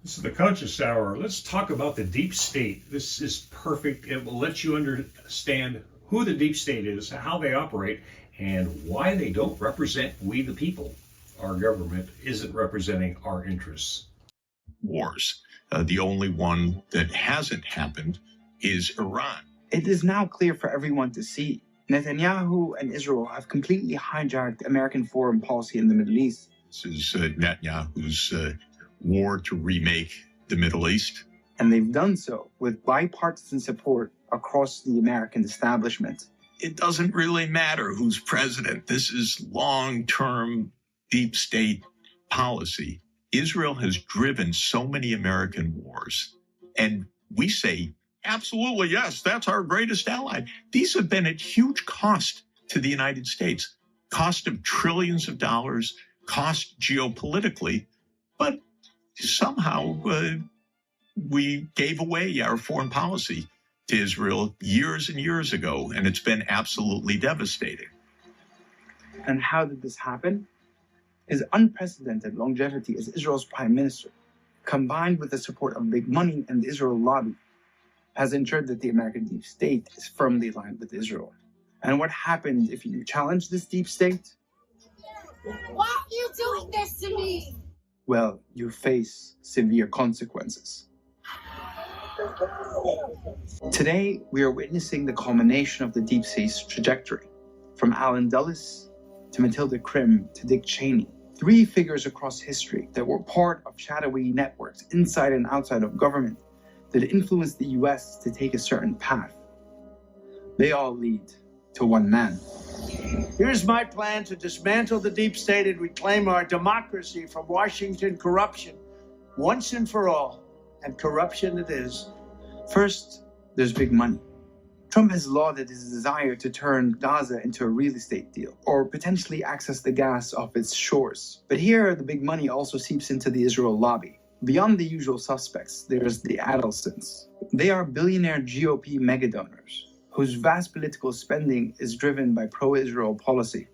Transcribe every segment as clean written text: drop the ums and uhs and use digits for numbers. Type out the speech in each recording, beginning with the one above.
This is the Conscious Hour. Let's talk about the deep state. This is perfect. It will let you understand who the deep state is, how they operate, and why they don't represent we the people. Our government isn't representing our interests. Wars. The only one that hasn't happened is Iran. It is now clear for everyone to see. Netanyahu and Israel have completely hijacked American foreign policy in the Middle East. This is Netanyahu's war to remake the Middle East. And they've done so with bipartisan support across the American establishment. It doesn't really matter who's president. This is long-term deep state policy. Israel has driven so many American wars. And we say, absolutely, yes, that's our greatest ally. These have been at huge cost to the United States. Cost of trillions of dollars, cost geopolitically. But somehow we gave away our foreign policy to Israel years and years ago, and it's been absolutely devastating. And how did this happen? His unprecedented longevity as Israel's prime minister, combined with the support of big money and the Israel lobby, has ensured that the American deep state is firmly aligned with Israel. And what happened if you challenge this deep state? Why are you doing this to me? Well, you face severe consequences. Today, we are witnessing the culmination of the deep state's trajectory. From Alan Dulles to Matilda Krim to Dick Cheney, three figures across history that were part of shadowy networks inside and outside of government that influenced the US to take a certain path. They all lead to one man. Here's my plan to dismantle the deep state and reclaim our democracy from Washington corruption once and for all. And corruption it is. First, there's big money. Trump has lauded his desire to turn Gaza into a real estate deal, or potentially access the gas off its shores. But here, the big money also seeps into the Israel lobby. Beyond the usual suspects, there's the Adelsons. They are billionaire GOP megadonors, whose vast political spending is driven by pro-Israel policy.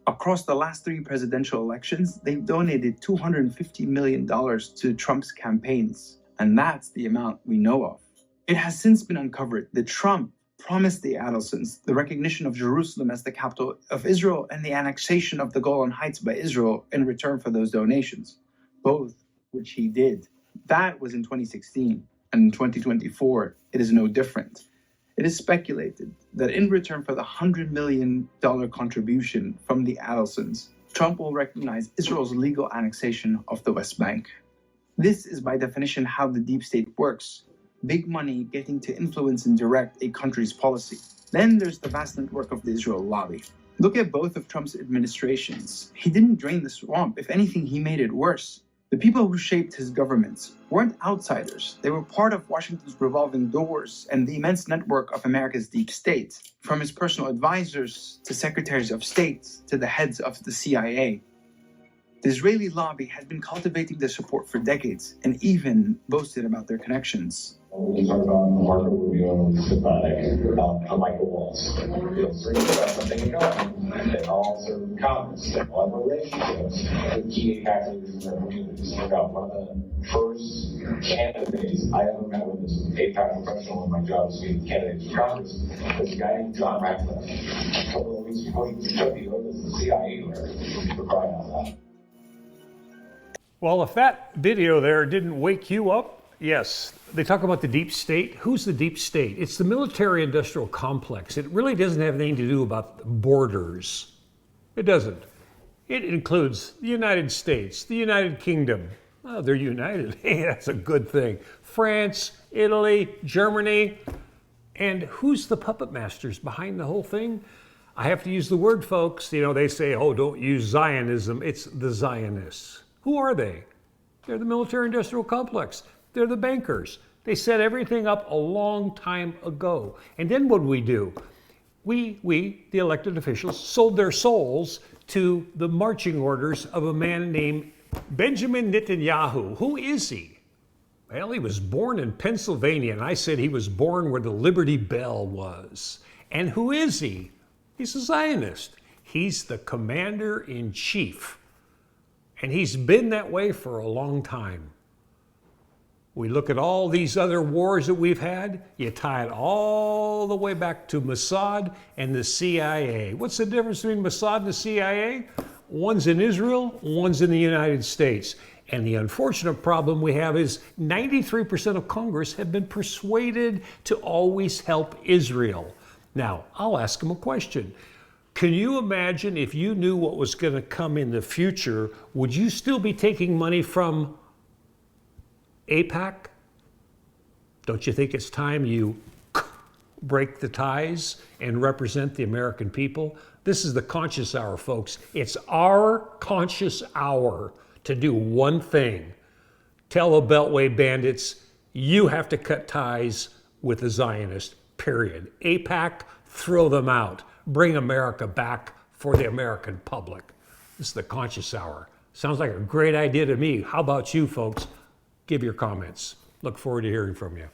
Across the last three presidential elections, they've donated $250 million to Trump's campaigns, and that's the amount we know of. It has since been uncovered that Trump promised the Adelsons the recognition of Jerusalem as the capital of Israel and the annexation of the Golan Heights by Israel in return for those donations, both which he did. That was in 2016, and in 2024, it is no different. It is speculated that in return for the $100 million contribution from the Adelsons, Trump will recognize Israel's legal annexation of the West Bank. This is by definition how the deep state works. Big money getting to influence and direct a country's policy. Then there's the vast network of the Israel lobby. Look at both of Trump's administrations. He didn't drain the swamp. If anything, he made it worse. The people who shaped his governments weren't outsiders. They were part of Washington's revolving doors and the immense network of America's deep state, from his personal advisors to secretaries of state to the heads of the CIA. The Israeli lobby had been cultivating their support for decades and even boasted about their connections. We talk about the market review Symphonic, Michael Waltz. Feel free to have something in common. They all serve Congress. They all have relationships with key actors in their communities. I got one of the first candidates I ever met with as an APAC professional in my job as being candidate for Congress was a guy named John Ratcliffe. A couple of weeks before he took the oath as the CIA lawyer, for crying out loud. Well, if that video there didn't wake you up, yes, they talk about the deep state. Who's the deep state? It's the military-industrial complex. It really doesn't have anything to do about borders. It doesn't. It includes the United States, the United Kingdom. Oh, they're united. Hey, that's a good thing. France, Italy, Germany. And who's the puppet masters behind the whole thing? I have to use the word, folks. You know, they say, oh, don't use Zionism. It's the Zionists. Who are they? They're the military-industrial complex. They're the bankers. They set everything up a long time ago. And then what do? We, the elected officials, sold their souls to the marching orders of a man named Benjamin Netanyahu. Who is he? Well, he was born in Pennsylvania, and I said he was born where the Liberty Bell was. And who is he? He's a Zionist. He's the commander-in-chief. And he's been that way for a long time. We look at all these other wars that we've had, you tie it all the way back to Mossad and the CIA. What's the difference between Mossad and the CIA? One's in Israel, one's in the United States. And the unfortunate problem we have is 93% of Congress have been persuaded to always help Israel. Now, I'll ask them a question. Can you imagine if you knew what was going to come in the future, would you still be taking money from AIPAC? Don't you think it's time you break the ties and represent the American people? This is the conscious hour, folks. It's our conscious hour to do one thing. Tell the Beltway bandits, you have to cut ties with the Zionists, period. AIPAC, throw them out. Bring America back for the American public. This is the conscious hour. Sounds like a great idea to me. How about you, folks? Give your comments. Look forward to hearing from you.